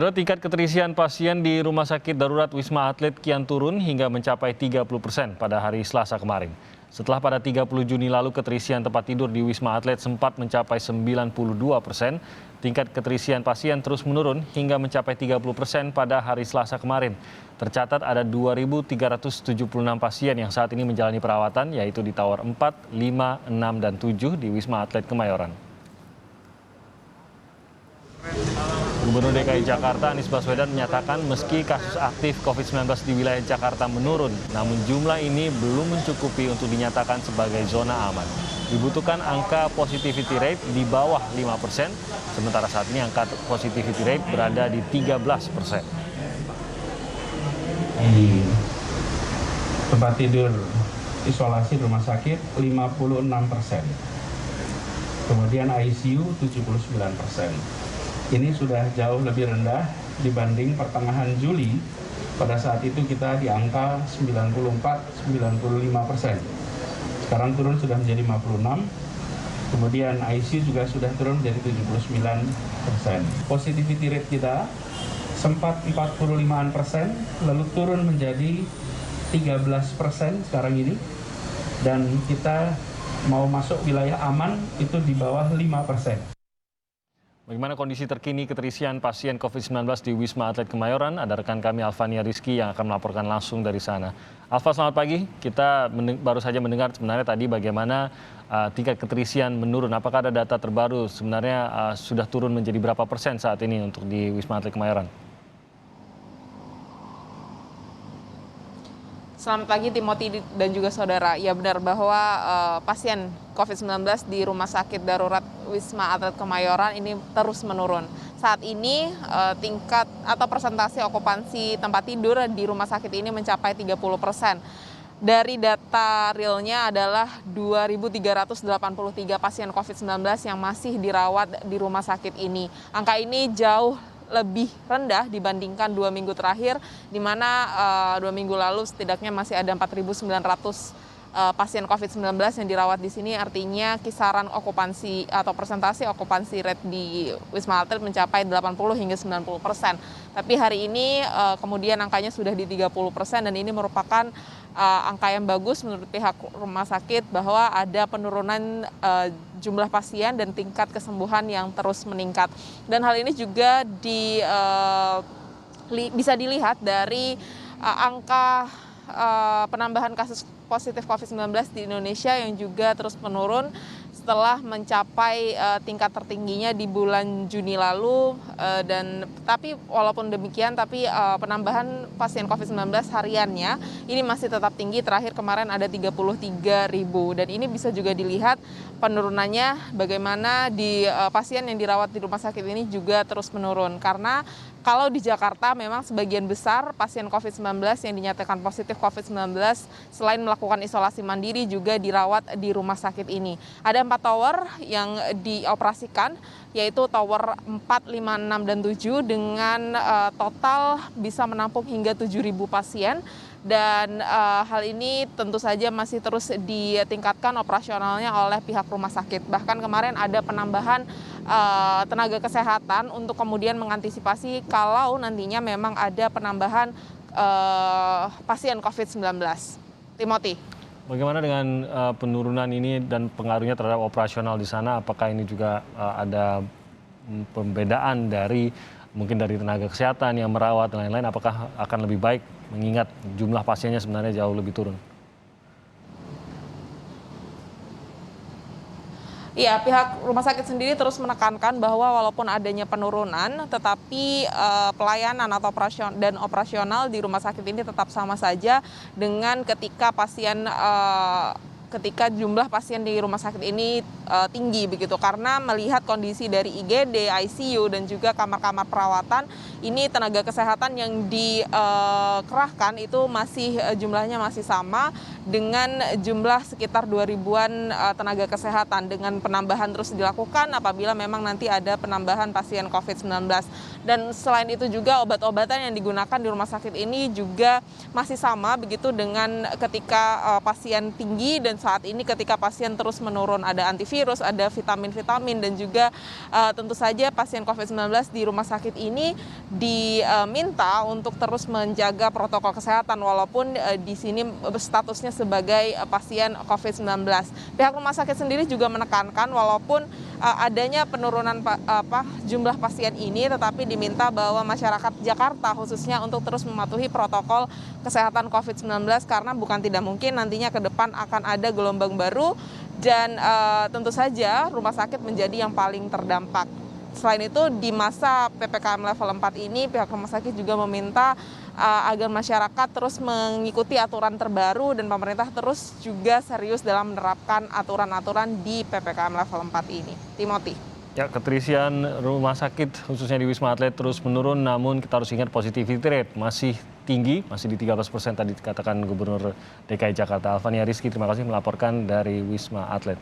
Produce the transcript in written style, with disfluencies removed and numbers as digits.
Tingkat keterisian pasien di Rumah Sakit Darurat Wisma Atlet kian turun hingga mencapai 30% pada hari Selasa kemarin. Setelah pada 30 Juni lalu keterisian tempat tidur di Wisma Atlet sempat mencapai 92%, tingkat keterisian pasien terus menurun hingga mencapai 30% pada hari Selasa kemarin. Tercatat ada 2.376 pasien yang saat ini menjalani perawatan, yaitu di Tower 4, 5, 6, dan 7 di Wisma Atlet Kemayoran. Gubernur DKI Jakarta Anies Baswedan menyatakan meski kasus aktif COVID-19 di wilayah Jakarta menurun, namun jumlah ini belum mencukupi untuk dinyatakan sebagai zona aman. Dibutuhkan angka positivity rate di bawah 5%, sementara saat ini angka positivity rate berada di 13%. Di tempat tidur isolasi rumah sakit 56%, kemudian ICU 79%. Ini sudah jauh lebih rendah dibanding pertengahan Juli. Pada saat itu kita di angka 94-95%. Sekarang turun sudah menjadi 56. Kemudian ICU juga sudah turun menjadi 79%. Positivity rate kita sempat 45%, lalu turun menjadi 13% sekarang ini. Dan kita mau masuk wilayah aman itu di bawah 5%. Bagaimana kondisi terkini keterisian pasien COVID-19 di Wisma Atlet Kemayoran? Ada rekan kami Alfania Rizky yang akan melaporkan langsung dari sana. Alfa, selamat pagi. Kita baru saja mendengar sebenarnya tadi bagaimana tingkat keterisian menurun. Apakah ada data terbaru sebenarnya sudah turun menjadi berapa persen saat ini untuk di Wisma Atlet Kemayoran? Selamat pagi Timothy dan juga saudara. Ya benar bahwa pasien COVID-19 di Rumah Sakit Darurat Wisma Atlet Kemayoran ini terus menurun. Saat ini tingkat atau persentase okupansi tempat tidur di rumah sakit ini mencapai 30%. Dari data realnya adalah 2.383 pasien COVID-19 yang masih dirawat di rumah sakit ini. Angka ini jauh lebih rendah dibandingkan 2 minggu terakhir, di mana 2 minggu lalu setidaknya masih ada 4.900 pasien COVID-19 yang dirawat di sini. Artinya kisaran okupansi atau persentase okupansi rate di Wisma Atlet mencapai 80 hingga 90%. Tapi hari ini kemudian angkanya sudah di 30% dan ini merupakan angka yang bagus menurut pihak rumah sakit bahwa ada penurunan jumlah pasien dan tingkat kesembuhan yang terus meningkat. Dan hal ini juga bisa dilihat dari angka penambahan kasus positif COVID-19 di Indonesia yang juga terus menurun setelah mencapai tingkat tertingginya di bulan Juni lalu. Tapi walaupun demikian, penambahan pasien COVID-19 hariannya ini masih tetap tinggi. Terakhir kemarin ada 33.000 dan ini bisa juga dilihat penurunannya bagaimana di pasien yang dirawat di rumah sakit ini juga terus menurun. Karena kalau di Jakarta memang sebagian besar pasien COVID-19 yang dinyatakan positif COVID-19 selain melakukan isolasi mandiri juga dirawat di rumah sakit ini. Ada 4 tower yang dioperasikan, yaitu tower 4, 5, 6, dan 7 dengan total bisa menampung hingga 7.000 pasien. Dan hal ini tentu saja masih terus ditingkatkan operasionalnya oleh pihak rumah sakit. Bahkan kemarin ada penambahan tenaga kesehatan untuk kemudian mengantisipasi kalau nantinya memang ada penambahan pasien COVID-19. Timothy. Bagaimana dengan penurunan ini dan pengaruhnya terhadap operasional di sana? Apakah ini juga ada pembedaan mungkin dari tenaga kesehatan yang merawat dan lain-lain? Apakah akan lebih baik mengingat jumlah pasiennya sebenarnya jauh lebih turun? Iya, pihak rumah sakit sendiri terus menekankan bahwa walaupun adanya penurunan, tetapi pelayanan atau operasional di rumah sakit ini tetap sama saja dengan ketika jumlah pasien di rumah sakit ini tinggi begitu, karena melihat kondisi dari IGD, ICU dan juga kamar-kamar perawatan ini tenaga kesehatan yang dikerahkan itu jumlahnya masih sama dengan jumlah sekitar 2.000-an tenaga kesehatan, dengan penambahan terus dilakukan apabila memang nanti ada penambahan pasien COVID-19. Dan selain itu juga obat-obatan yang digunakan di rumah sakit ini juga masih sama begitu dengan ketika pasien tinggi dan saat ini ketika pasien terus menurun, ada antivirus, ada vitamin-vitamin, dan juga tentu saja pasien COVID-19 di rumah sakit ini diminta untuk terus menjaga protokol kesehatan walaupun di sini statusnya sebagai pasien COVID-19. Pihak rumah sakit sendiri juga menekankan walaupun adanya penurunan jumlah pasien ini, tetapi diminta bahwa masyarakat Jakarta khususnya untuk terus mematuhi protokol kesehatan COVID-19 karena bukan tidak mungkin nantinya ke depan akan ada gelombang baru dan tentu saja rumah sakit menjadi yang paling terdampak. Selain itu, di masa PPKM level 4 ini, pihak rumah sakit juga meminta agar masyarakat terus mengikuti aturan terbaru dan pemerintah terus juga serius dalam menerapkan aturan-aturan di PPKM level 4 ini. Timothy. Ya, keterisian rumah sakit khususnya di Wisma Atlet terus menurun, namun kita harus ingat positivity rate masih tinggi, masih di 13% tadi dikatakan Gubernur DKI Jakarta. Alfania Rizky, terima kasih melaporkan dari Wisma Atlet.